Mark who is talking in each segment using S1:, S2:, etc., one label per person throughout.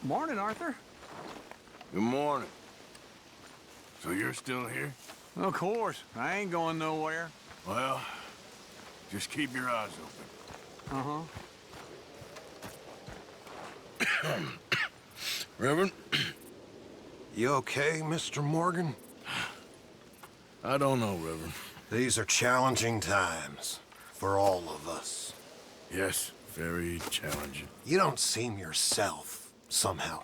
S1: Morning, Arthur.
S2: Good morning. So you're still here?
S1: Of course. I ain't going nowhere.
S2: Well, just keep your eyes open. Reverend?
S3: You okay, Mr. Morgan?
S2: I don't know, Reverend.
S3: These are challenging times for all of us.
S2: Yes, very challenging.
S3: You don't seem yourself, somehow.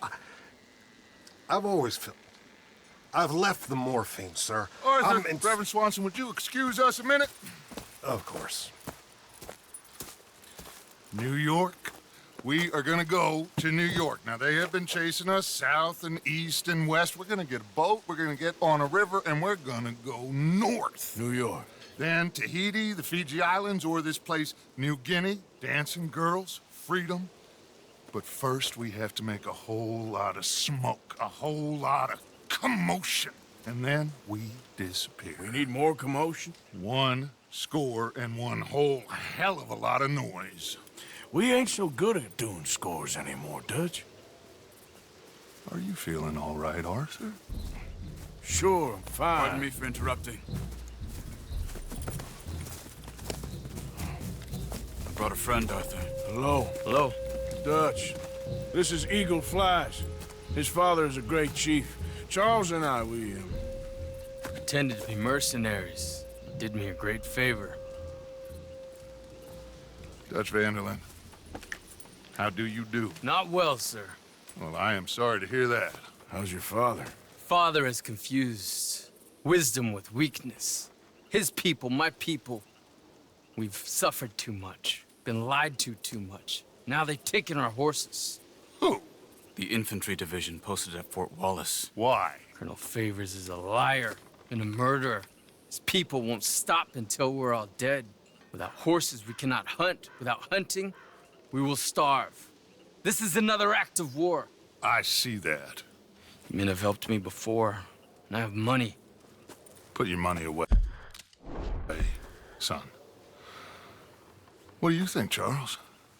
S3: I've always felt... I've left the morphine, sir.
S4: Arthur, Reverend Swanson, would you excuse us a minute?
S3: Of course.
S4: New York. We are gonna go to New York. Now, they have been chasing us south and east and west. We're gonna get a boat, we're gonna get on a river, and we're gonna go north.
S2: New York.
S4: Then Tahiti, the Fiji Islands, or this place, New Guinea, dancing girls, freedom. But first, we have to make a whole lot of smoke, a whole lot of commotion. And then we disappear.
S2: We need more commotion?
S4: 1 score and 1 whole hell of a lot of noise.
S2: We ain't so good at doing scores anymore, Dutch.
S4: Are you feeling all right, Arthur?
S2: Sure, I'm fine.
S5: Pardon me for interrupting. I brought a friend, Arthur.
S2: Hello.
S5: Hello.
S2: Dutch. This is Eagle Flies. His father is a great chief. Charles and I, we
S5: Pretended to be mercenaries. Did me a great favor.
S4: Dutch Vanderlyn, how do you do?
S5: Not well, sir.
S4: Well, I am sorry to hear that.
S2: How's your father?
S5: Father has confused wisdom with weakness. His people, my people. We've suffered too much. Been lied to too much. Now they've taken our horses.
S4: Who?
S5: The infantry division posted at Fort Wallace.
S4: Why?
S5: Colonel Favors is a liar and a murderer. His people won't stop until we're all dead. Without horses, we cannot hunt. Without hunting, we will starve. This is another act of war.
S4: I see that.
S5: Men have helped me before, and I have money.
S4: Put your money away, son. What do you think, Charles?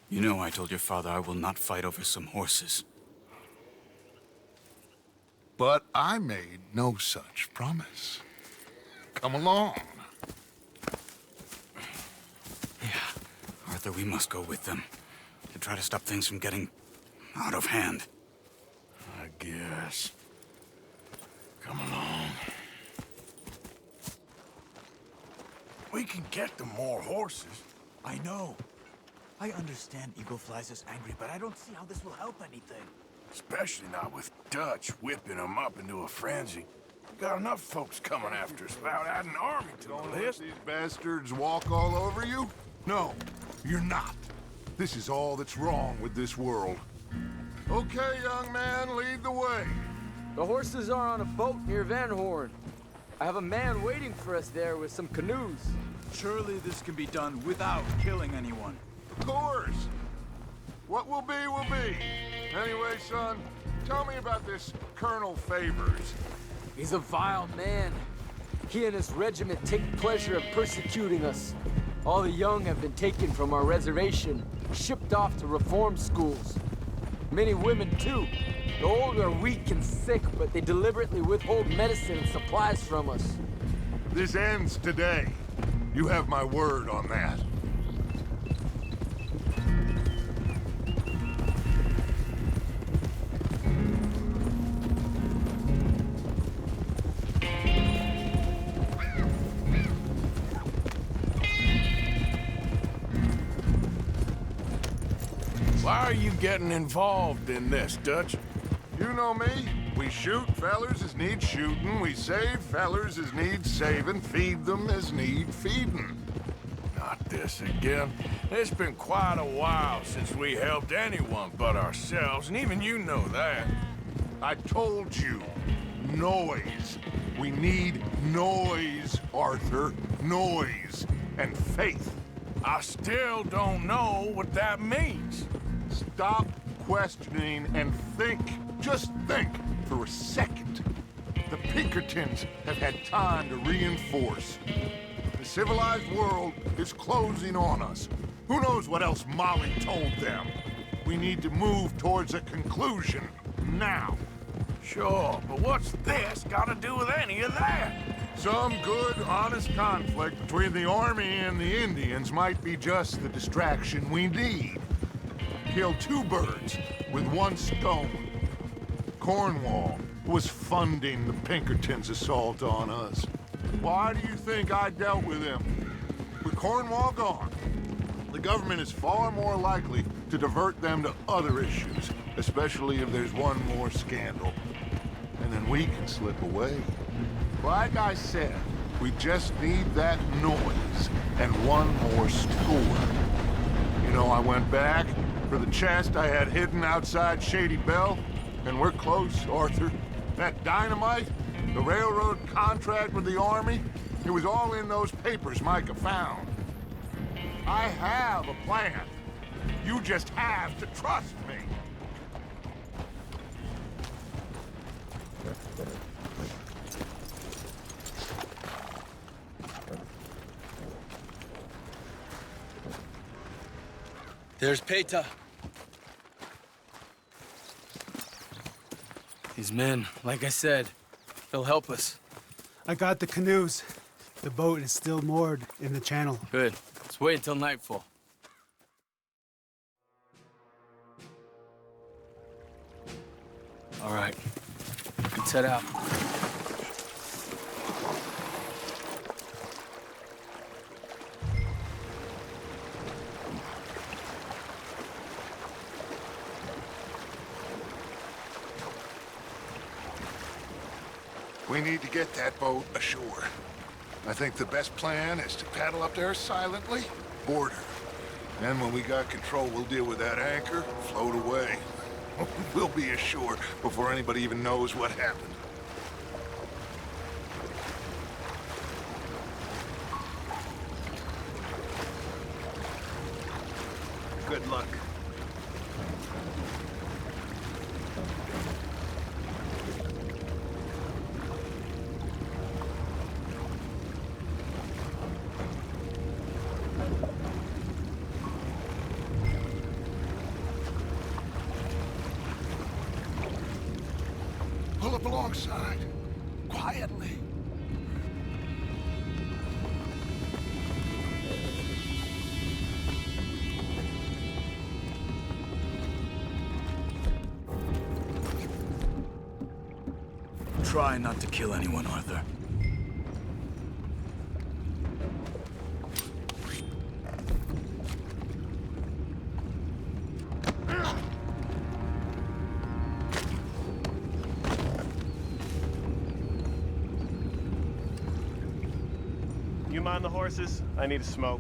S6: You know I told your father I will not fight over some horses.
S4: But I made no such promise. Come along.
S6: Yeah, Arthur, we must go with them to try to stop things from getting out of hand.
S2: I guess. Come along. We can get them more horses.
S7: I know. I understand Eagle Flies is angry, but I don't see how this will help anything.
S2: Especially not with Dutch whipping them up into a frenzy. We got enough folks coming after us without adding an army to the list.
S4: These bastards walk all over you? No, you're not. This is all that's wrong with this world. Okay, young man, lead the way.
S5: The horses are on a boat near Van Horn. I have a man waiting for us there with some canoes.
S7: Surely this can be done without killing anyone.
S4: Of course. What will be, will be. Anyway, son, tell me about this Colonel Favors.
S5: He's a vile man. He and his regiment take pleasure in persecuting us. All the young have been taken from our reservation, shipped off to reform schools. Many women, too. The old are weak and sick, but they deliberately withhold medicine and supplies from us.
S4: This ends today. You have my word on that.
S2: Why are you getting involved in this, Dutch?
S4: You know me. We shoot fellers as need shooting. We save fellers as need saving. Feed them as need feeding.
S2: Not this again. It's been quite a while since we helped anyone but ourselves, and even you know that.
S4: I told you. Noise. We need noise, Arthur. Noise. And faith.
S2: I still don't know what that means.
S4: Stop questioning and think. Just think for a second. The Pinkertons have had time to reinforce. The civilized world is closing on us. Who knows what else Molly told them? We need to move towards a conclusion now.
S2: Sure, but what's this got to do with any of that?
S4: Some good, honest conflict between the army and the Indians might be just the distraction we need. Kill two birds with one stone. Cornwall was funding the Pinkertons' assault on us. Why do you think I dealt with him? With Cornwall gone, the government is far more likely to divert them to other issues, especially if there's one more scandal. And then we can slip away. Like I said, we just need that noise and one more score. You know, I went back for the chest I had hidden outside Shady Bell, and we're close, Arthur. That dynamite, the railroad contract with the army, it was all in those papers Micah found. I have a plan. You just have to trust me.
S5: There's Peta. These men, like I said, they'll help us.
S8: I got the canoes. The boat is still moored in the channel.
S5: Good. Let's wait until nightfall. All right. We can set out.
S4: We need to get that boat ashore. I think the best plan is to paddle up there silently, board her. Then when we got control, we'll deal with that anchor, float away. We'll be ashore before anybody even knows what happened.
S3: Good luck.
S4: Pull up alongside, quietly.
S7: Try not to kill anyone, Arthur.
S9: You mind the horses? I need a smoke.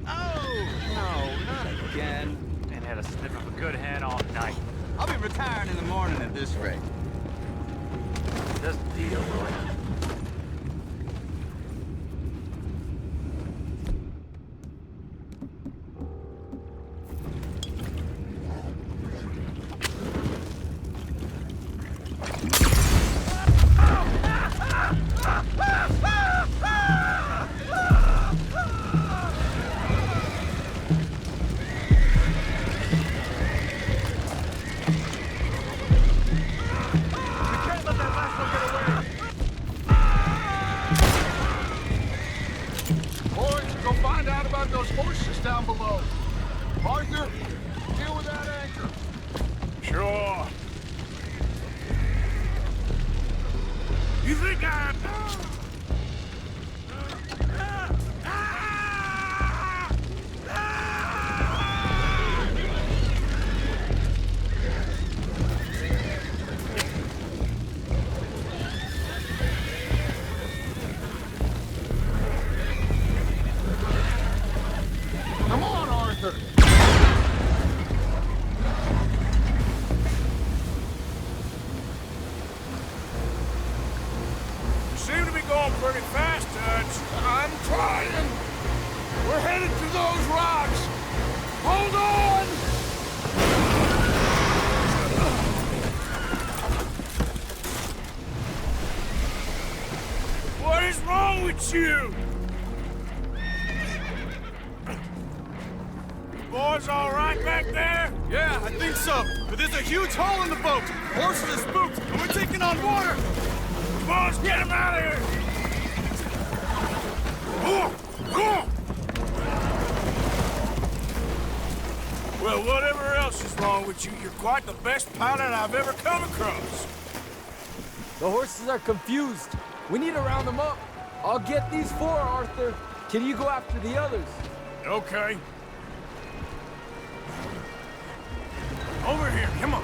S10: Oh, no, not again.
S9: And had a sniff of a good hen all night.
S10: I'll be retiring in the morning at this rate.
S9: Just a deal, boy.
S4: Those horses down below. Arthur, deal with that anchor.
S2: Sure. You think I... pretty fast, Dutch.
S4: I'm trying. We're headed to those rocks. Hold on!
S2: What is wrong with you? Boys all right back there?
S6: Yeah, I think so. But there's a huge hole in the boat. Horses are spooked, and we're taking on water.
S2: Boys, get him out of here! Well, whatever else is wrong with you, you're quite the best pilot I've ever come across.
S5: The horses are confused. We need to round them up. I'll get these four, Arthur. Can you go after the others?
S2: Okay. Over here, come on.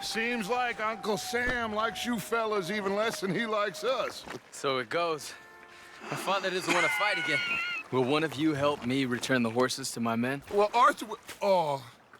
S4: Seems like Uncle Sam likes you fellas even less than he likes us.
S5: So it goes. My father doesn't want to fight again. Will one of you help me return the horses to my men?
S4: Well,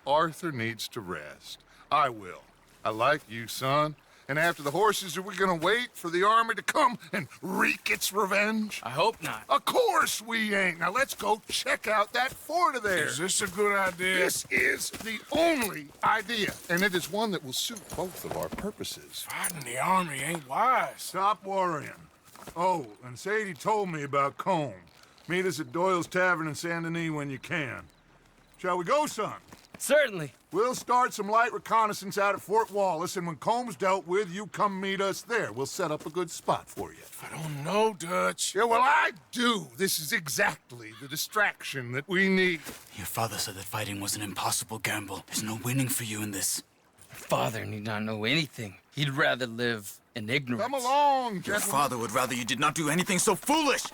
S4: Arthur needs to rest. I will. I like you, son. And after the horses, are we gonna wait for the army to come and wreak its revenge?
S5: I hope not.
S4: Of course we ain't. Now let's go check out that fort of theirs.
S2: Is this a good idea?
S4: This is the only idea, and it is one that will suit both of our purposes.
S2: Fighting the army ain't wise.
S4: Stop worrying. Oh, and Sadie told me about Combe. Meet us at Doyle's Tavern in Saint Denis when you can. Shall we go, son?
S5: Certainly.
S4: We'll start some light reconnaissance out at Fort Wallace, and when Combs dealt with, you come meet us there. We'll set up a good spot for you.
S2: I don't know, Dutch.
S4: Yeah, well, I do. This is exactly the distraction that we need.
S6: Your father said that fighting was an impossible gamble. There's no winning for you in this.
S5: Father need not know anything. He'd rather live in ignorance.
S4: Come along,
S6: Your
S4: gentlemen.
S6: father would rather you did not do anything so foolish.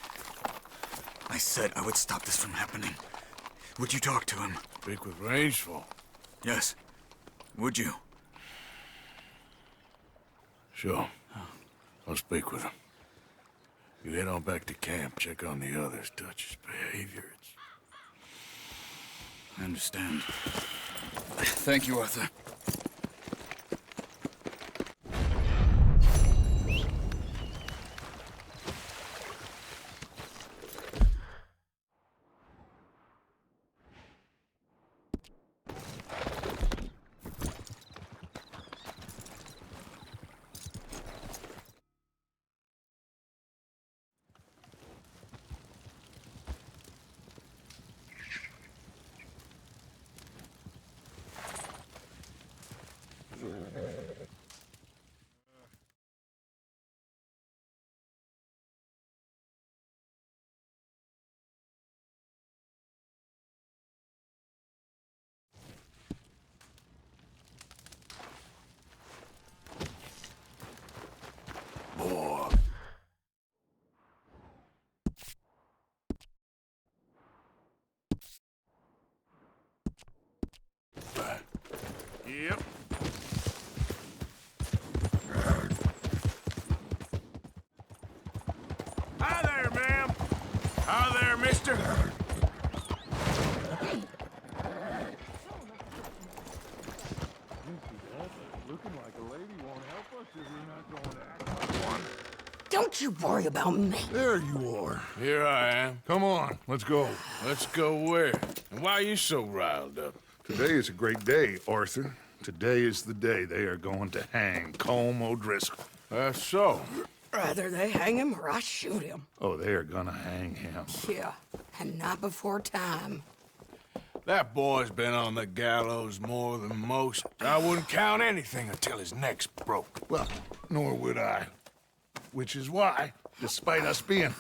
S6: I said I would stop this from happening. Would you talk to him?
S2: Speak with Rangeful.
S6: Yes. Would you?
S2: Sure. I'll speak with him. You head on back to camp, check on the others. Dutch's behavior,
S6: I understand. Thank you, Arthur.
S2: boy. Yep. Hi there, ma'am. Hi there, mister.
S11: Don't you worry about me.
S4: There you are.
S2: Here I am.
S4: Come on, let's go.
S2: Let's go where? And why are you so riled up?
S4: Today is a great day, Arthur. Today is the day they are going to hang Colm O'Driscoll.
S2: That's so.
S11: Rather they hang him or I shoot him.
S4: Oh, they are gonna hang him.
S11: Yeah, and not before time.
S2: That boy's been on the gallows more than most. I wouldn't count anything until his neck's broke.
S4: Well, nor would I. Which is why, despite us being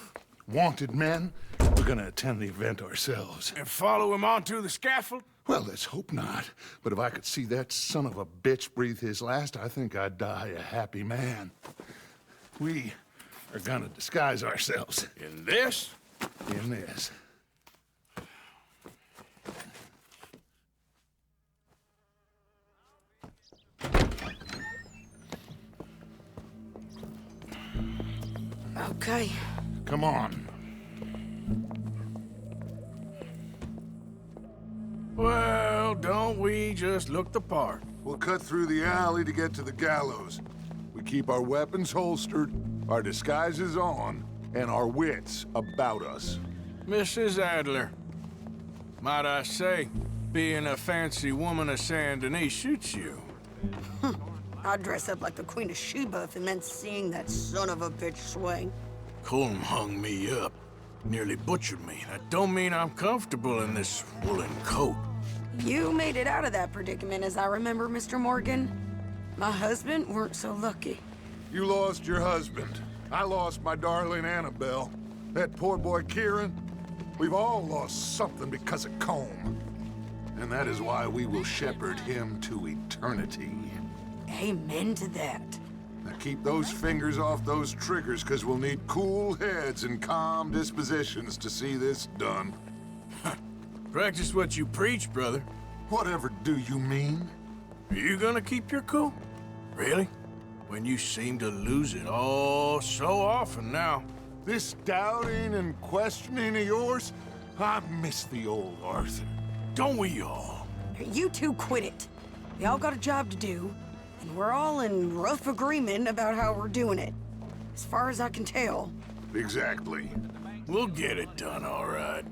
S4: wanted men, we're gonna attend the event ourselves.
S2: And follow him onto the scaffold?
S4: Well, let's hope not. But if I could see that son of a bitch breathe his last, I think I'd die a happy man. We are gonna disguise ourselves.
S2: In this?
S4: In this.
S11: Okay.
S4: Come on.
S2: Well, don't we just look the part?
S4: We'll cut through the alley to get to the gallows. We keep our weapons holstered, our disguises on, and our wits about us.
S2: Mrs. Adler, might I say, being a fancy woman of Saint Denis suits you.
S11: I'd dress up like the Queen of Sheba if it meant seeing that son of a bitch swing.
S2: Colm hung me up, nearly butchered me. That don't mean I'm comfortable in this woolen coat.
S11: You made it out of that predicament, as I remember, Mr. Morgan. My husband weren't so lucky.
S4: You lost your husband. I lost my darling Annabelle. That poor boy Kieran. We've all lost something because of Colm. And that is why we will shepherd him to eternity.
S11: Amen to that.
S4: Now keep those fingers off those triggers, because we'll need cool heads and calm dispositions to see this done.
S2: Practice what you preach, brother.
S4: Whatever do you mean?
S2: Are you gonna keep your cool? Really? When you seem to lose it all so often now.
S4: This doubting and questioning of yours, I miss the old Arthur.
S2: Don't we all?
S11: You two quit it. We all got a job to do, and we're all in rough agreement about how we're doing it. As far as I can tell.
S4: Exactly.
S2: We'll get it done, all right.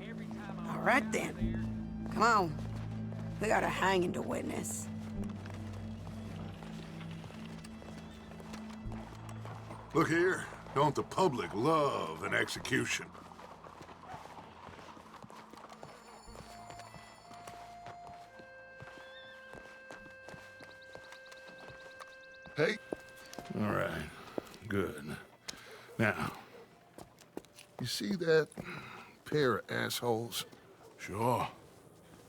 S11: All right, then. Come on. We got a hanging to witness.
S4: Look here. Don't the public love an execution? Hey? All right. Good. Now, you see that pair of assholes?
S2: Sure.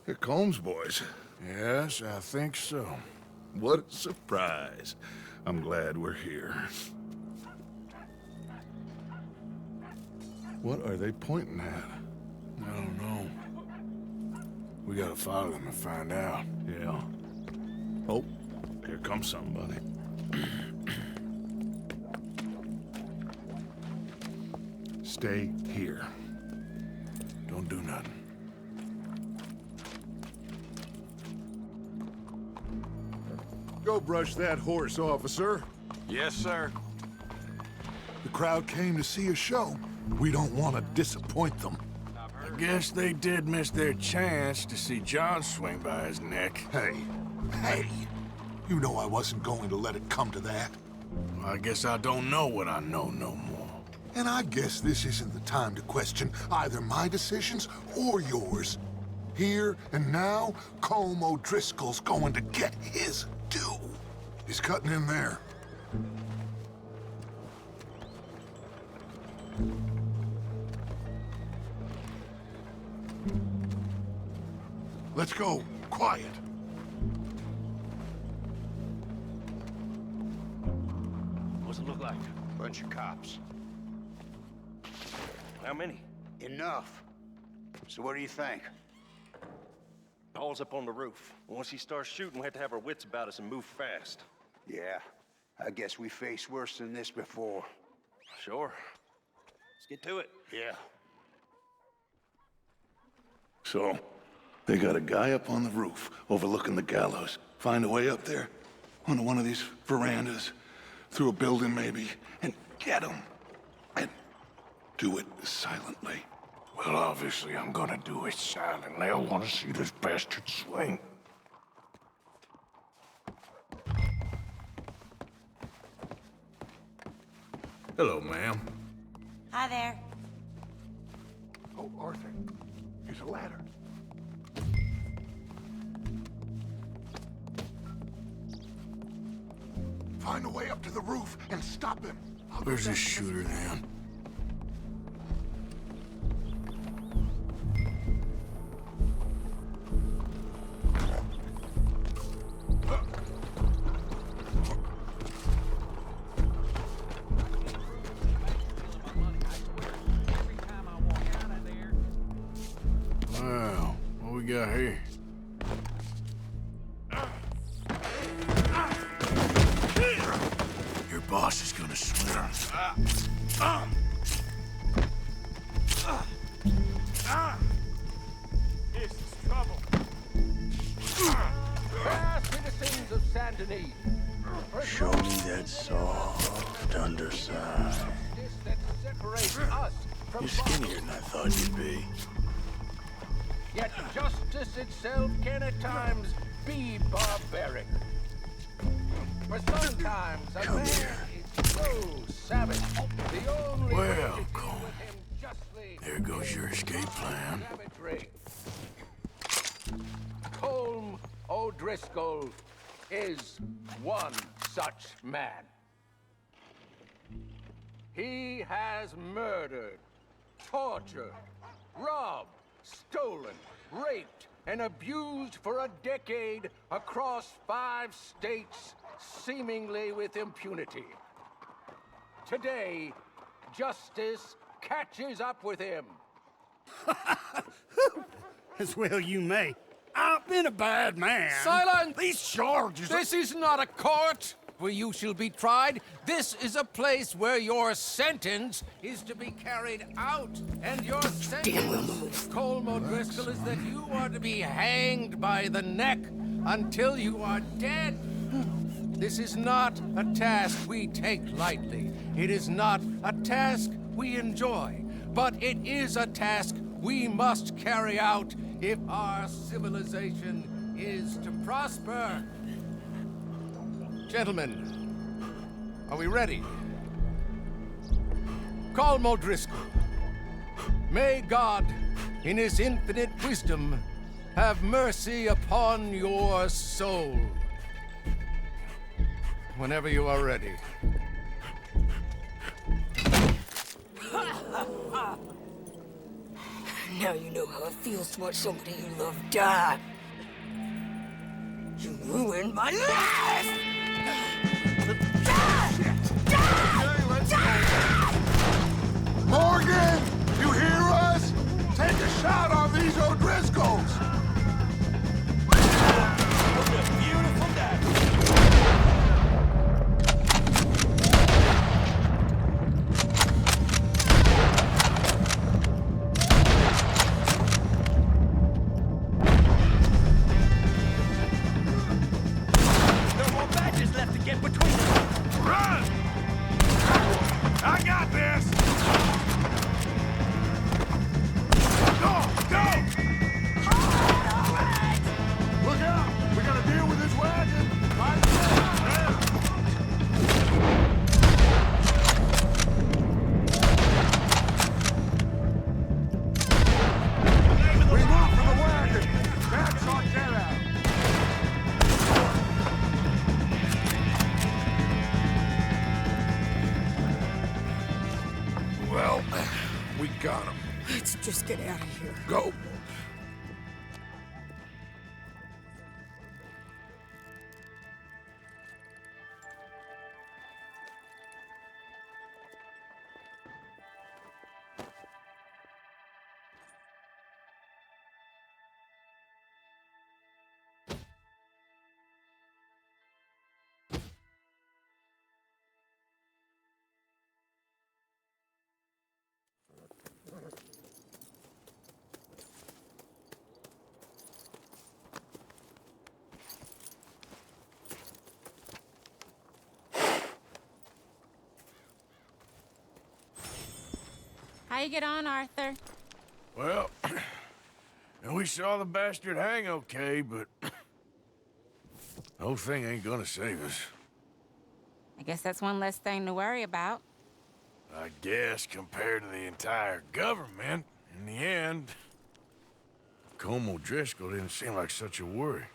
S4: They're Colm's boys.
S2: Yes, I think so.
S4: What a surprise. I'm glad we're here. What are they pointing at?
S2: I don't know. We gotta follow them and find out.
S4: Yeah. Oh, here comes somebody. Stay here.
S2: Don't do nothing.
S4: Go brush that horse, officer.
S1: Yes, sir.
S4: The crowd came to see a show. We don't want to disappoint them.
S2: I guess they did miss their chance to see John swing by his neck.
S4: Hey, you know I wasn't going to let it come to that.
S2: Well, I guess I don't know what I know no more.
S4: And I guess this isn't the time to question either my decisions or yours. Here and now, Colm O'Driscoll's going to get his due. He's cutting in there. Let's go. Quiet.
S12: What's it look like?
S10: Bunch of cops.
S12: How many?
S10: Enough. So what do you think?
S12: Paul's up on the roof. Once he starts shooting, we have to have our wits about us and move fast.
S10: Yeah, I guess we faced worse than this before.
S12: Sure. Let's get to it.
S10: Yeah.
S4: So, they got a guy up on the roof overlooking the gallows. Find a way up there, onto one of these verandas, through a building maybe, and get him. And do it silently.
S2: Well, obviously I'm gonna do it silently. I want to see this bastard swing. Hello, ma'am.
S13: Hi there.
S4: Oh, Arthur, here's a ladder. Find a way up to the roof and stop him.
S2: Where's this shooter, then? Wow, what we got here? Your boss is gonna swim.
S5: This is trouble. Fair citizens of Saint Denis.
S2: Show me that soft underside.
S5: That separates us from
S2: You're skinnier than I thought you'd be.
S5: Yet justice itself can at times be barbaric. For sometimes a man is so savage, the only way to
S2: Well,
S5: deal
S2: Cole,
S5: with him justly
S2: there goes your escape plan.
S5: savagery. Colm O'Driscoll is one such man. He has murdered, tortured, robbed, stolen, raped, and abused for a decade across 5 states, seemingly with impunity. Today, justice catches up with him.
S14: As well you may. I've been a bad man.
S5: Silence!
S14: These charges...
S5: This is not a court where you shall be tried. This is a place where your sentence is to be carried out. And your sentence, Colm O'Driscoll, is that you are to be hanged by the neck until you are dead. This is not a task we take lightly. It is not a task we enjoy. But it is a task we must carry out if our civilization is to prosper. Gentlemen, are we ready? Colm O'Driscoll, may God, in his infinite wisdom, have mercy upon your soul. Whenever you are ready.
S11: Now you know how it feels to watch somebody you love die. You ruined my life!
S4: Morgan, you hear us? Take a shot on these O'Driscolls.
S12: What a beautiful day. No more badges left to get between us.
S2: Run! I got this! Go! Go!
S4: Look out! We gotta deal with this wagon. Right there. We move for the wagon. That's our get out. Well, we got him.
S11: Let's just get out of here.
S4: Go.
S13: How you get on, Arthur?
S2: Well, and we saw the bastard hang okay, but the whole thing ain't gonna save us.
S13: I guess that's one less thing to worry about.
S2: I guess compared to the entire government, in the end, Como Driscoll didn't seem like such a worry.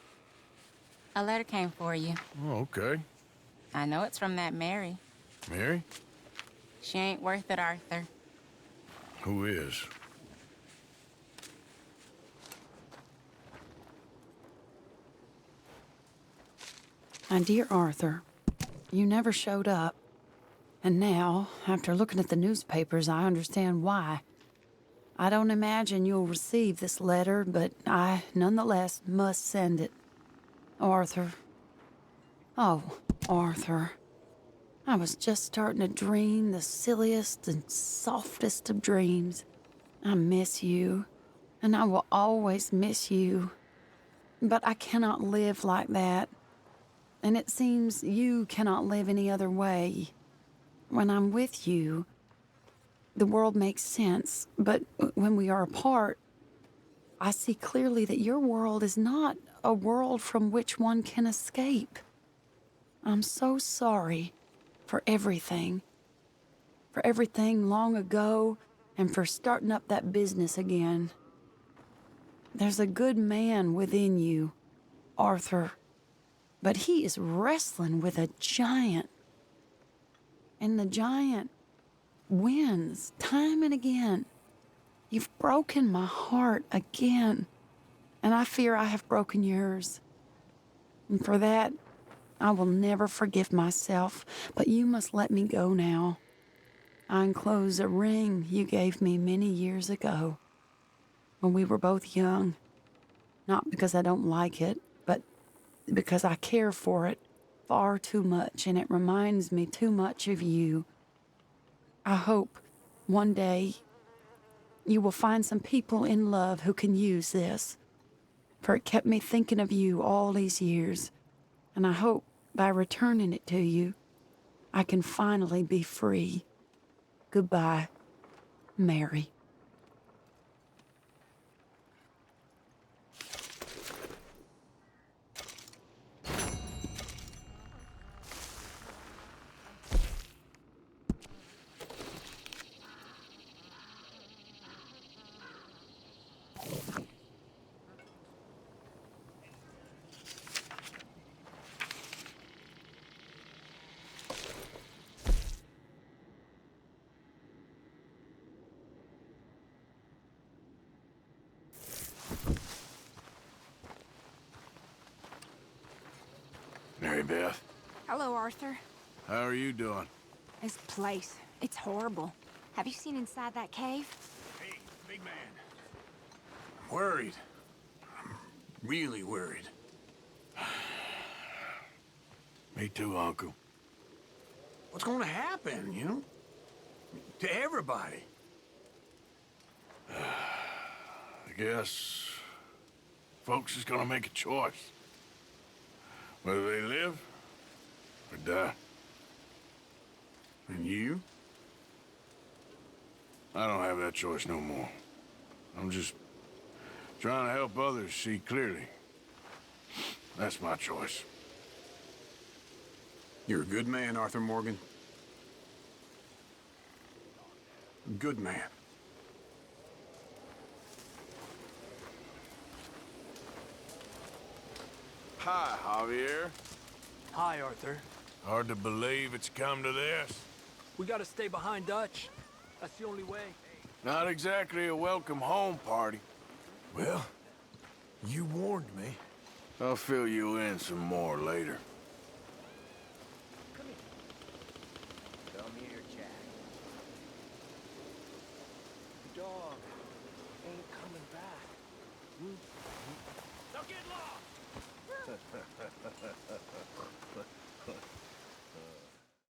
S13: A letter came for you.
S2: Oh, okay.
S13: I know it's from that Mary.
S2: Mary?
S13: She ain't worth it, Arthur.
S2: Who is?
S11: My dear Arthur, you never showed up. And now, after looking at the newspapers, I understand why. I don't imagine you'll receive this letter, but I, nonetheless, must send it. Arthur. Oh, Arthur. I was just starting to dream the silliest and softest of dreams. I miss you, and I will always miss you. But I cannot live like that. And it seems you cannot live any other way. When I'm with you, the world makes sense, but when we are apart, I see clearly that your world is not a world from which one can escape. I'm so sorry for everything long ago, and for starting up that business again. There's a good man within you, Arthur, but he is wrestling with a giant. And the giant wins time and again. You've broken my heart again, and I fear I have broken yours. And for that, I will never forgive myself, but you must let me go now. I enclose a ring you gave me many years ago, when we were both young. Not because I don't like it, but because I care for it far too much, and it reminds me too much of you. I hope one day you will find some people in love who can use this, for it kept me thinking of you all these years, and I hope by returning it to you, I can finally be free. Goodbye, Mary.
S2: Mary Beth,
S15: Hello, Arthur.
S2: how are you doing?
S15: This place, it's horrible. Have you seen inside that cave?
S2: Hey, big man. I'm worried. I'm really worried. Me too, Uncle.
S1: What's going to happen, you know? To everybody.
S2: I guess folks is gonna make a choice. Whether they live or die.
S1: And you?
S2: I don't have that choice no more. I'm just trying to help others see clearly. That's my choice.
S1: You're a good man, Arthur Morgan. Good man.
S2: Hi, Javier.
S5: Hi, Arthur.
S2: Hard to believe it's come to this.
S5: We gotta stay behind Dutch. That's the only way.
S2: Not exactly a welcome home party.
S1: Well, you warned me.
S2: I'll fill you in some more later.
S12: Come here, Jack. Dog ain't coming back. Don't get lost!